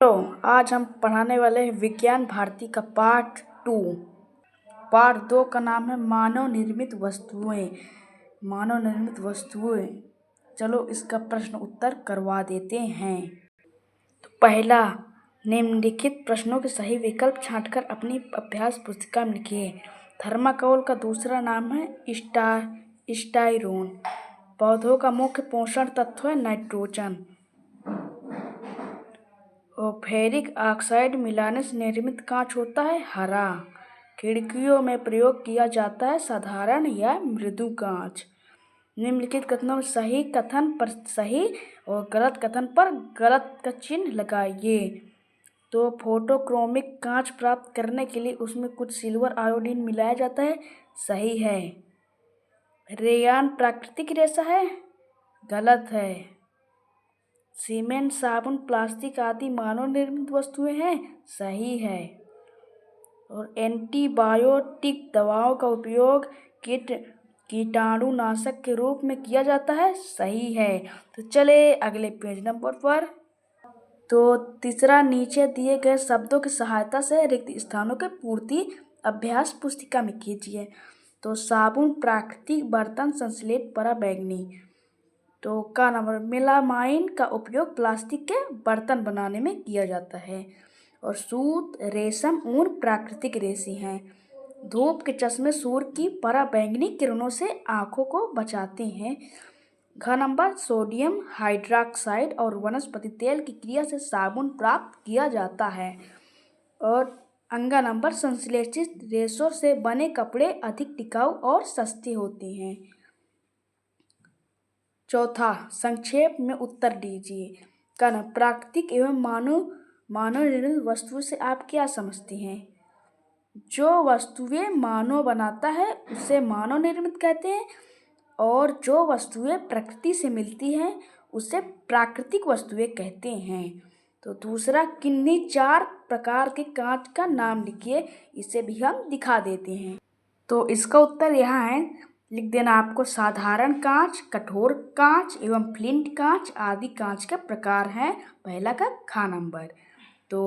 तो आज हम पढ़ाने वाले हैं विज्ञान भारती का पार्ट 2। पार्ट 2 का नाम है मानव निर्मित वस्तुएं। मानव निर्मित वस्तुएं, चलो इसका प्रश्न उत्तर करवा देते हैं। तो पहला, निम्नलिखित प्रश्नों के सही विकल्प छांटकर अपनी अभ्यास पुस्तिका में लिखिए। थर्माकोल का दूसरा नाम है स्टाइरोन। पौधों का मुख्य पोषण तत्व है नाइट्रोजन। और फेरिक ऑक्साइड मिलाने से निर्मित कांच होता है हरा। खिड़कियों में प्रयोग किया जाता है साधारण या मृदु कांच। निम्नलिखित कथनों में सही कथन पर सही और गलत कथन पर गलत का चिन्ह लगाइए। तो फोटोक्रोमिक कांच प्राप्त करने के लिए उसमें कुछ सिल्वर आयोडीन मिलाया जाता है, सही है। रेयान प्राकृतिक रेशा है, गलत है। सीमेंट, साबुन, प्लास्टिक आदि मानव निर्मित वस्तुएं हैं, सही है। और एंटीबायोटिक दवाओं का उपयोग कीटाणुनाशक के रूप में किया जाता है, सही है। तो चले अगले पेज नंबर पर। तो तीसरा, नीचे दिए गए शब्दों की सहायता से रिक्त स्थानों की पूर्ति अभ्यास पुस्तिका में कीजिए। तो साबुन, प्राकृतिक, बर्तन, संश्लेष, पराबैंगनी। तो का नंबर, मेलामाइन का उपयोग प्लास्टिक के बर्तन बनाने में किया जाता है। और सूत, रेशम, ऊन प्राकृतिक रेशे हैं। धूप के चश्मे सूर्य की पराबैंगनी किरणों से आंखों को बचाते हैं। घ नंबर, सोडियम हाइड्रॉक्साइड और वनस्पति तेल की क्रिया से साबुन प्राप्त किया जाता है। और अंगा नंबर, संश्लेषित रेशों से बने कपड़े अधिक टिकाऊ और सस्ते होते हैं। चौथा, संक्षेप में उत्तर दीजिए। कारण, प्राकृतिक एवं मानव निर्मित वस्तुओं से आप क्या समझते हैं? जो वस्तुएं मानव बनाता है उसे मानव निर्मित कहते हैं, और जो वस्तुएं प्रकृति से मिलती हैं उसे प्राकृतिक वस्तुएं कहते हैं। तो दूसरा, किन्हीं 4 प्रकार के कांच का नाम लिखिए, इसे भी हम दिखा देते हैं। तो इसका उत्तर यहाँ है, लिख देना आपको। साधारण कांच, कठोर कांच एवं फ्लिंट कांच आदि कांच के प्रकार हैं। पहला का खा नंबर। तो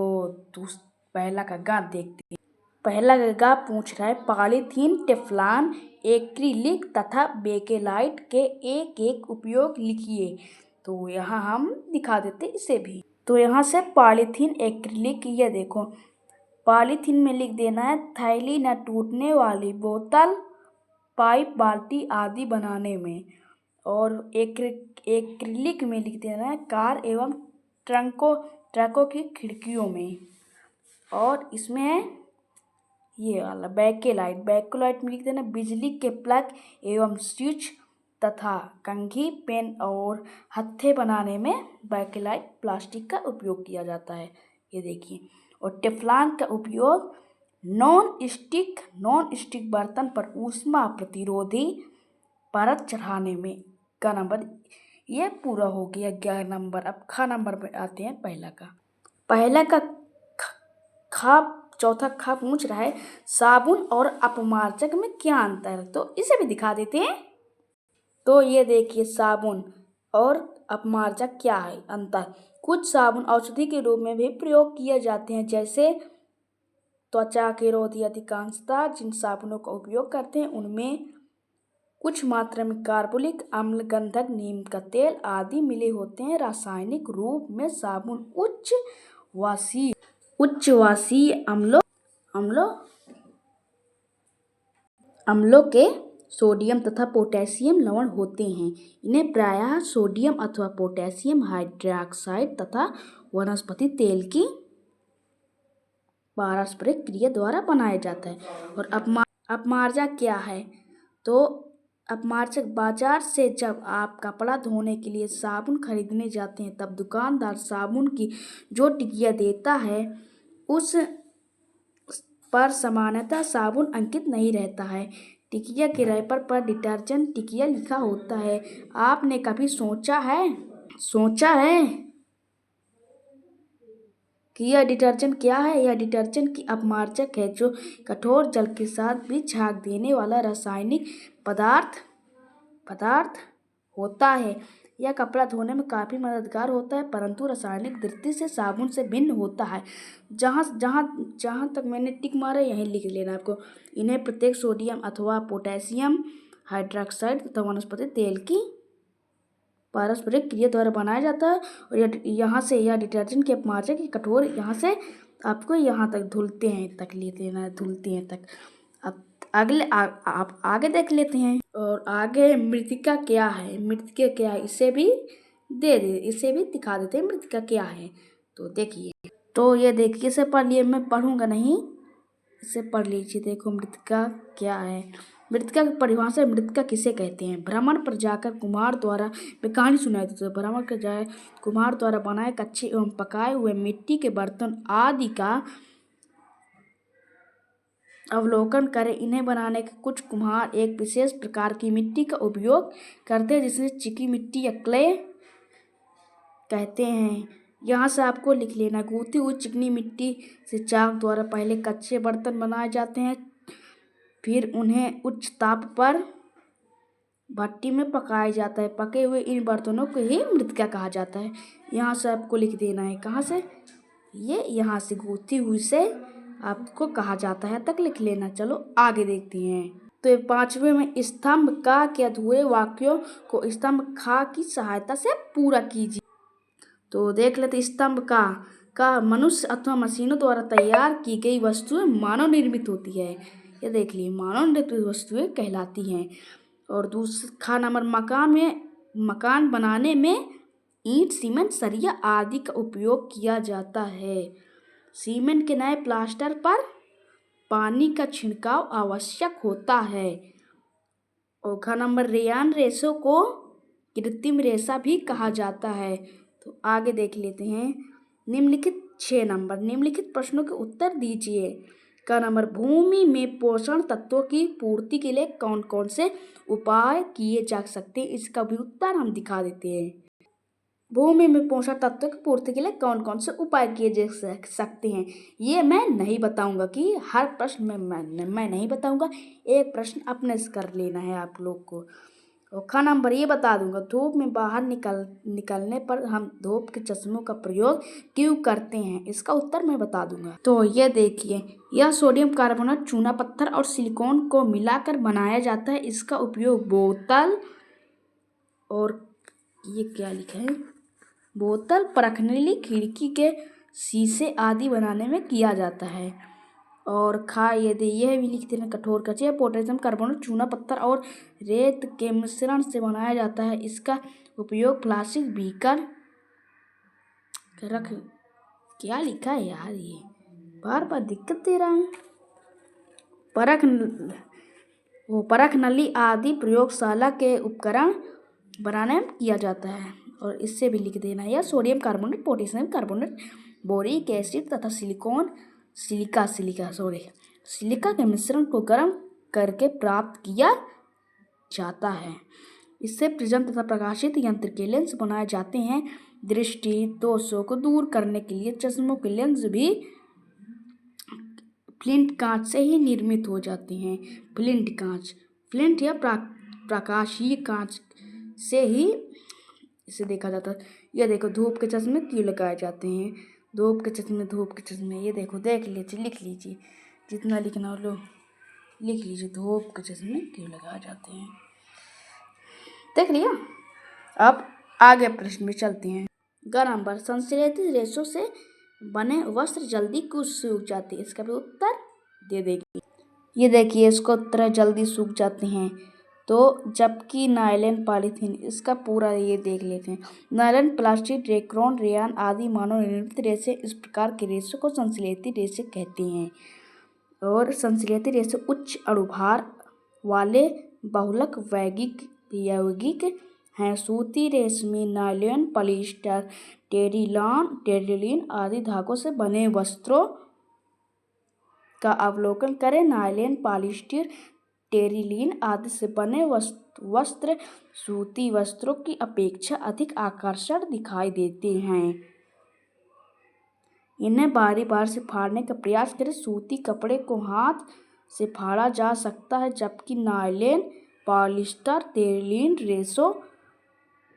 पहला का गा देखते हैं। पहला का गा पूछ रहा है, पॉलीथीन, टेफ्लॉन, एक्रिलिक तथा बेकेलाइट के एक एक उपयोग लिखिए। तो यहाँ हम दिखा देते इसे भी। तो यहाँ से पॉलीथीन, एक्रिलिक, ये देखो पॉलीथीन में लिख देना है थैली न टूटने वाली बोतल, पाइप, बाल्टी आदि बनाने में। और एक्रिलिक में लिख देना है कार एवं ट्रकों की खिड़कियों में। और इसमें है ये वाला बैकेलाइट में लिख देना बिजली के प्लग एवं स्विच तथा कंघी, पेन और हत्थे बनाने में बैकेलाइट प्लास्टिक का उपयोग किया जाता है, ये देखिए। और टेफ्लॉन का उपयोग नॉन स्टिक बर्तन पर ऊष्मा प्रतिरोधी परत चढ़ाने में। का नंबर ये पूरा हो गया 11 नंबर। अब खा नंबर पे आते हैं। पहला का खा चौथा खा पूछ रहा है, साबुन और अपमार्जक में क्या अंतर है? तो इसे भी दिखा देते हैं। तो ये देखिए, साबुन और अपमार्जक क्या है अंतर। कुछ साबुन औषधि के रूप में भी प्रयोग किए जाते हैं, जैसे त्वचा के रोधी। अधिकांशतः जिन साबुनों का उपयोग करते हैं उनमें कुछ मात्रा में कार्बोलिक अम्ल, गंधक, नीम का तेल आदि मिले होते हैं। रासायनिक रूप में साबुन उच्चवासीय अम्लों के सोडियम तथा पोटेशियम लवण होते हैं। इन्हें प्रायः सोडियम अथवा पोटेशियम हाइड्रॉक्साइड तथा वनस्पति तेल की पारस्परिक क्रिया द्वारा बनाया जाता है। और अपमार्जक क्या है? तो अपमार्जक, बाजार से जब आप कपड़ा धोने के लिए साबुन खरीदने जाते हैं तब दुकानदार साबुन की जो टिकिया देता है उस पर सामान्यतः साबुन अंकित नहीं रहता है। टिकिया के रैपर पर डिटर्जेंट टिकिया लिखा होता है। आपने कभी सोचा है कि यह डिटर्जेंट क्या है? यह डिटर्जेंट की अपमार्जक है, जो कठोर जल के साथ भी झाग देने वाला रासायनिक पदार्थ होता है। यह कपड़ा धोने में काफ़ी मददगार होता है, परंतु रासायनिक दृष्टि से साबुन से भिन्न होता है। जहाँ जहाँ जहाँ तक मैंने टिक मारा यहीं लिख लेना आपको। इन्हें प्रत्येक सोडियम अथवा पोटेशियम हाइड्रोक्साइड तथा वनस्पति तेल की पारस्परिक क्रिया द्वारा बनाया जाता है। और यहाँ से यह डिटर्जेंट के अपमार्जक की कठोर यहाँ से आपको यहाँ तक धुलते हैं तक लेते हैं ना, धुलते हैं तक। अब अगले आप आगे देख लेते हैं। और आगे मृतिका क्या है, मृतिका क्या है इसे भी इसे भी दिखा देते हैं मृतिका क्या है। तो देखिए, तो ये देखिए, इसे पढ़ लिए, मैं पढ़ूंगा नहीं, इसे पढ़ लीजिए। देखो मृतिका क्या है। मृतिका की परिभाषा, मृतिका किसे कहते हैं? भ्रमण पर जाकर कुम्हार द्वारा, मैं कहानी सुनाई थी, तो भ्रमण पर जाए कुम्हार द्वारा बनाए कच्चे एवं पकाए हुए मिट्टी के बर्तन आदि का अवलोकन करें। इन्हें बनाने के कुछ कुम्हार एक विशेष प्रकार की मिट्टी का उपयोग करते हैं जिसे चिकनी मिट्टी या क्ले कहते हैं। यहाँ से आपको लिख लेना, गूंथी हुई चिकनी मिट्टी से चाक द्वारा पहले कच्चे बर्तन बनाए जाते हैं, फिर उन्हें उच्च ताप पर भट्टी में पकाया जाता है। पके हुए इन बर्तनों को ही मृतिका कहा जाता है। यहाँ से आपको लिख देना है, कहाँ से, ये यहाँ से गूंथी हुई से आपको कहा जाता है तक लिख लेना। चलो आगे देखते हैं। तो 5वें में स्तंभ का के अधूरे वाक्यों को स्तंभ खा की सहायता से पूरा कीजिए। तो देख लेते, स्तंभ का मनुष्य अथवा मशीनों द्वारा तैयार की गई वस्तुएं मानव निर्मित होती है। ये देख लिए, मानव निर्मित वस्तुएं कहलाती हैं। और दूसरा नंबर, मकान बनाने में ईंट, सीमेंट, सरिया आदि का उपयोग किया जाता है। सीमेंट के नए प्लास्टर पर पानी का छिड़काव आवश्यक होता है। और नंबर, रेयान रेशों को कृत्रिम रेशा भी कहा जाता है। तो आगे देख लेते हैं। निम्नलिखित 6 नंबर, निम्नलिखित प्रश्नों के उत्तर दीजिए। का नंबर, भूमि में पोषण तत्वों की पूर्ति के लिए कौन कौन से उपाय किए जा सकते हैं, इसका भी उत्तर हम दिखा देते हैं। भूमि में पोषक तत्वों की पूर्ति के लिए कौन कौन से उपाय किए जा सकते हैं, ये मैं नहीं बताऊंगा कि हर प्रश्न में मैं नहीं बताऊंगा। एक प्रश्न अपने से कर लेना है आप लोग को। और नंबर ये बता दूंगा, धूप में बाहर निकलने पर हम धूप के चश्मों का प्रयोग क्यों करते हैं, इसका उत्तर मैं बता दूंगा। तो ये देखिए, यह सोडियम कार्बोनेट, चूना पत्थर और सिलिकॉन को मिलाकर बनाया जाता है। इसका उपयोग बोतल, और ये क्या लिखा है, बोतल, परखनीली, खिड़की के शीशे आदि बनाने में किया जाता है। और यह भी लिख देना, कठोर कच्चे पोटेशियम कार्बोनेट, चूना पत्थर और रेत के मिश्रण से बनाया जाता है। इसका उपयोग प्लास्टिक बीकर क्या लिखा है यार, ये बार बार दिक्कत दे रहा है। परख नली आदि प्रयोगशाला के उपकरण बनाने में किया जाता है। और इससे भी लिख देना है, sodium carbonate, potassium carbonate, boric acid तथा सिलिका के मिश्रण को गर्म करके प्राप्त किया जाता है। इससे प्रिज्म तथा प्रकाशित यंत्र के लेंस बनाए जाते हैं। दृष्टि दोषों को दूर करने के लिए चश्मों के लेंस भी फ्लिंट कांच से ही निर्मित हो जाते हैं। फ्लिंट या प्रकाशीय कांच से ही इसे देखा जाता है। यह देखो, धूप के चश्मे क्यों लगाए जाते हैं, धूप के चश्मे, ये देखो, देख लीजिए, लिख लीजिए, जितना लिखना हो लो लिख लीजिए, धूप के चश्मे क्यों लगाए जाते हैं, देख लिया। अब आगे प्रश्न में चलते हैं। नंबर, संश्लेषित रेशों से बने वस्त्र जल्दी क्यों सूख जाते हैं, इसका भी उत्तर दे देगी। ये देखिए, इसको उत्तर जल्दी सूख जाते हैं तो जबकि नायलॉन, पॉलीथीन, इसका पूरा ये देख लेते हैं। नायलॉन, प्लास्टिक, रेक्रॉन, रेयान आदि मानव निर्मित रेशे, इस प्रकार के रेशों को संश्लेषित रेशे कहते हैं। और संश्लेषित रेशे उच्च अणुभार वाले बहुलक यौगिक हैं। सूती, रेशमी, नायलॉन, पॉलिएस्टर, टेरिलिन आदि धागों से बने वस्त्रों का अवलोकन करें। नायलॉन, पॉलिएस्टर, टेरिलिन आदि से बने वस्त्र सूती वस्त्रों की अपेक्षा अधिक आकर्षक दिखाई देते हैं। इन्हें बारी बार से फाड़ने का प्रयास करें। सूती कपड़े को हाथ से फाड़ा जा सकता है, जबकि नायलॉन, पॉलिएस्टर, टेरिलिन रेशों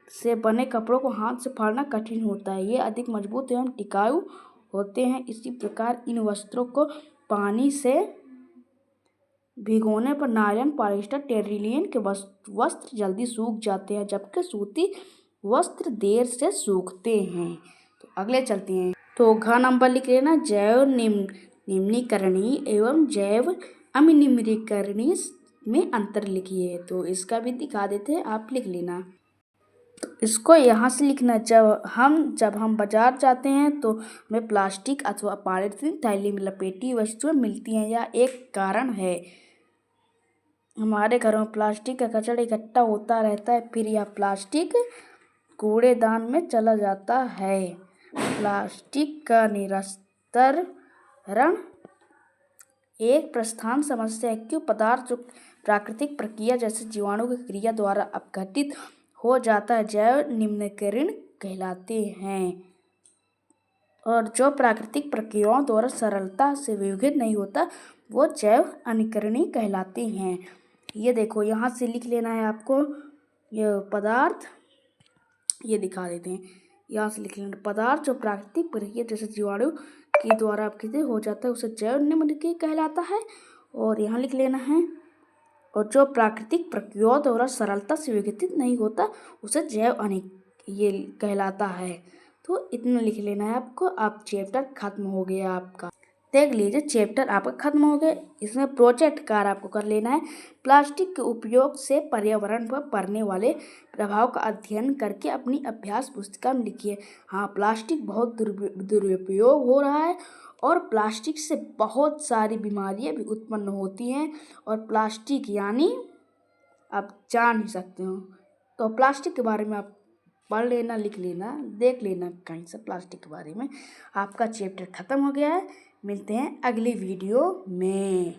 से बने कपड़ों को हाथ से फाड़ना कठिन होता है। ये अधिक मजबूत एवं टिकाऊ होते हैं। इसी प्रकार इन वस्त्रों को पानी से भिगोने पर नायलॉन, पॉलिएस्टर, टेरिलियन के वस्त्र जल्दी सूख जाते हैं, जबकि सूती वस्त्र देर से सूखते हैं। तो अगले चलते हैं। तो घ नंबर लिख लेना, जैव निम्नीकरणीय एवं जैव अनिम्नीकरणीय में अंतर लिखिए। तो इसका भी दिखा देते हैं, आप लिख लेना। तो इसको यहाँ से लिखना, जब हम बाजार जाते हैं तो हमें प्लास्टिक अथवा पॉलीथीन थैली में लपेटी वस्तुएं मिलती हैं। यह एक कारण है। हमारे घरों में प्लास्टिक का कचरा इकट्ठा होता रहता है, फिर यह प्लास्टिक कूड़ेदान में चला जाता है। प्लास्टिक का निस्तारण एक प्रधान समस्या है, क्यों पदार्थ जो प्राकृतिक प्रक्रिया जैसे जीवाणु की क्रिया द्वारा अपघटित हो जाता है, जैव निम्नीकरण कहलाते हैं। और जो प्राकृतिक प्रक्रियाओं द्वारा सरलता से विघटित नहीं होता, वो जैव अनिकरणीय कहलाते हैं। ये देखो, यहाँ से लिख लेना है आपको। ये पदार्थ, ये दिखा देते हैं, यहाँ से लिख लेना, पदार्थ जो प्राकृतिक प्रक्रिया जैसे जीवाणु के द्वारा अपघटित हो जाता है उसे जैव निम्नीकरण कहलाता है। और यहाँ लिख लेना है, और जो प्राकृतिक प्रक्रियाओं द्वारा सरलता से विघटित नहीं होता उसे जैव ये कहलाता है। तो इतना लिख लेना है आपको। आप चैप्टर खत्म हो गया आपका। देख लीजिए, चैप्टर आपका खत्म हो गया। इसमें प्रोजेक्ट कार्य आपको कर लेना है। प्लास्टिक के उपयोग से पर्यावरण पर पड़ने वाले प्रभाव का अध्ययन करके अपनी अभ्यास पुस्तिका में लिखिए। हाँ, प्लास्टिक बहुत दुरुपयोग हो रहा है और प्लास्टिक से बहुत सारी बीमारियां भी उत्पन्न होती हैं। और प्लास्टिक यानी आप जान ही सकते हो। तो प्लास्टिक के बारे में आप पढ़ लेना, लिख लेना, देख लेना कहीं से प्लास्टिक के बारे में। आपका चैप्टर खत्म हो गया है। मिलते हैं अगली वीडियो में।